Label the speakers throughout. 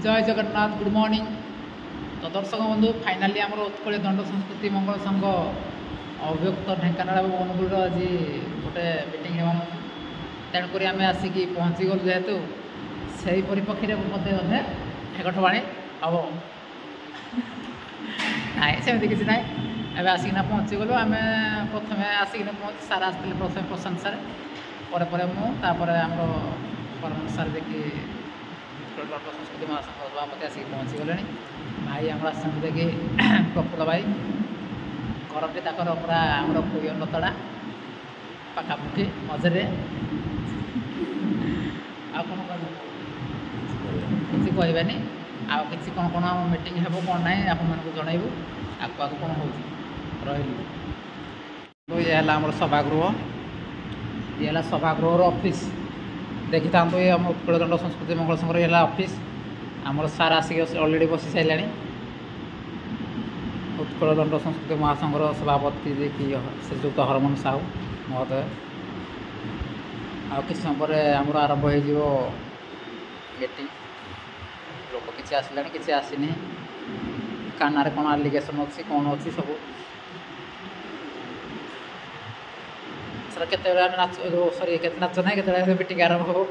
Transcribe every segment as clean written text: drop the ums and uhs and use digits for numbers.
Speaker 1: जय Jagannath good morning. तो दर्शक बंधु फाइनाली आम उत्कल दंड संस्कृति मंगल संघ अभियुक्त ढेंकानाल और अनुगुल आज गोटे मीटिंग तेणुक आम आसिक पहुँची गलु जेहेतु से परिप्रेक्षी में ढेकठवाणी हम ना सेमती किसी ना एवं आसिकना पहुँची गलु आम प्रथम आसिक पहुँच सार आसते प्रथम प्रशांत सार पर मुझे आम परम सार देखिए दंड संस्कृति महासंघ सभापति आसिक पहुँची गले भाई आम देखिए प्रफुल्ल भाई घरटी तक पूरा आम कुय लतड़ा पाखापाखि मझे आ कौन किसी कहबानी आ कि कौन कौन मीटिंग हे कौन ना आपण जनइबू आगे आगे कौन हो रही ये आम सभागृह ये सभागृह ऑफिस देखी था ये आम उत्कल दंड संस्कृति मंगल संघ ये ऑफिस आमर सार आसिक अलरेडी बसी सारे उत्कल दंड संस्कृति महासंघर सभापति जे कि श्रीजुक्त हरमन साहू महोदय आ कि समय पर आमर आरंभ हो मीटिंग लोक किसी आसला किसी आसनी कानार कौन आलिगेसन अच्छी कौन अच्छी सब सर के नाच सरी के नाच ना के मीटिंग आरंभ हो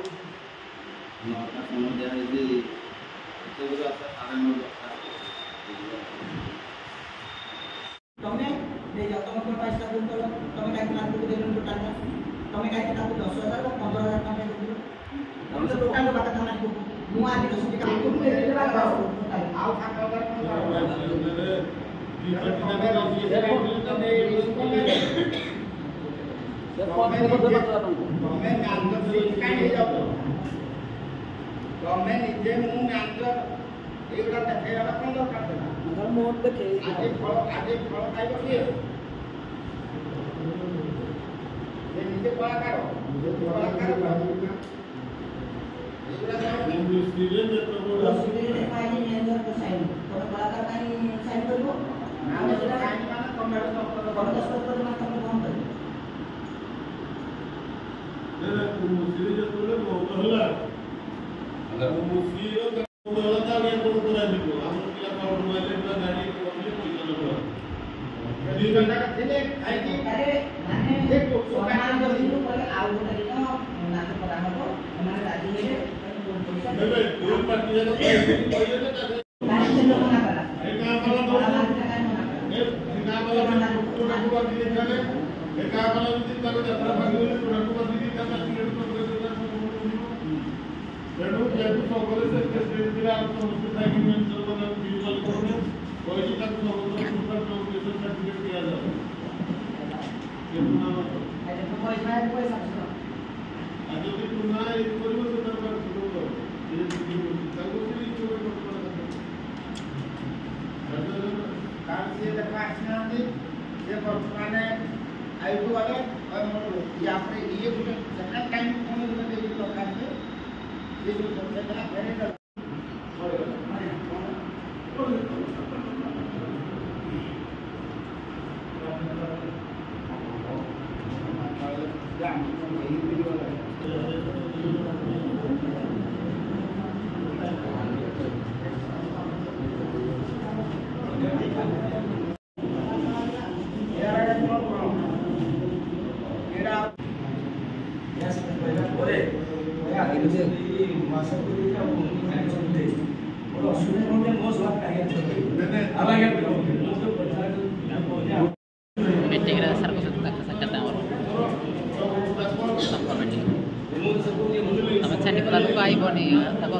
Speaker 1: आईबनी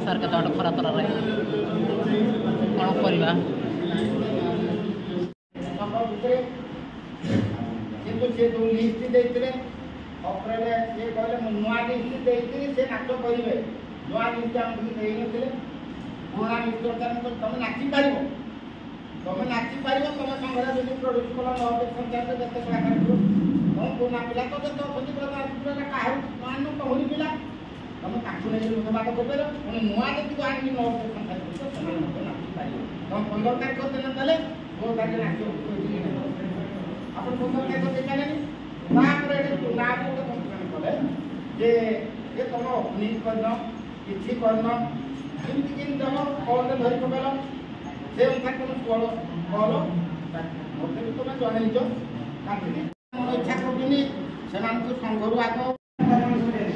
Speaker 1: सार के खरा तर कौन करवा लिस्ट देते नुआ लिस्ट से नाच करेंगे नुआ लिस्ट आमको पुराना लिस्ट तुम नाची पार तुम नाची पार तुम संघर जो प्रड्यूस कल पंचायत जिते कलाकार तुम पुराना पिला तो जो क्या कहूनी पिला तुम ताकू बात कर नुआ जी आनी नाची पार तुम 15 तारीख दिन देले 2 तारीख नाच आप 15 तारीख दे पारे ना कले जे तुम ओपनिंग करन किसी करन एमती कि तुम कौन धरी पकेल से अनुसार तुम कल कल मत भी तुम जनईच काटि इच्छा करूनी से संघरू आग
Speaker 2: विषय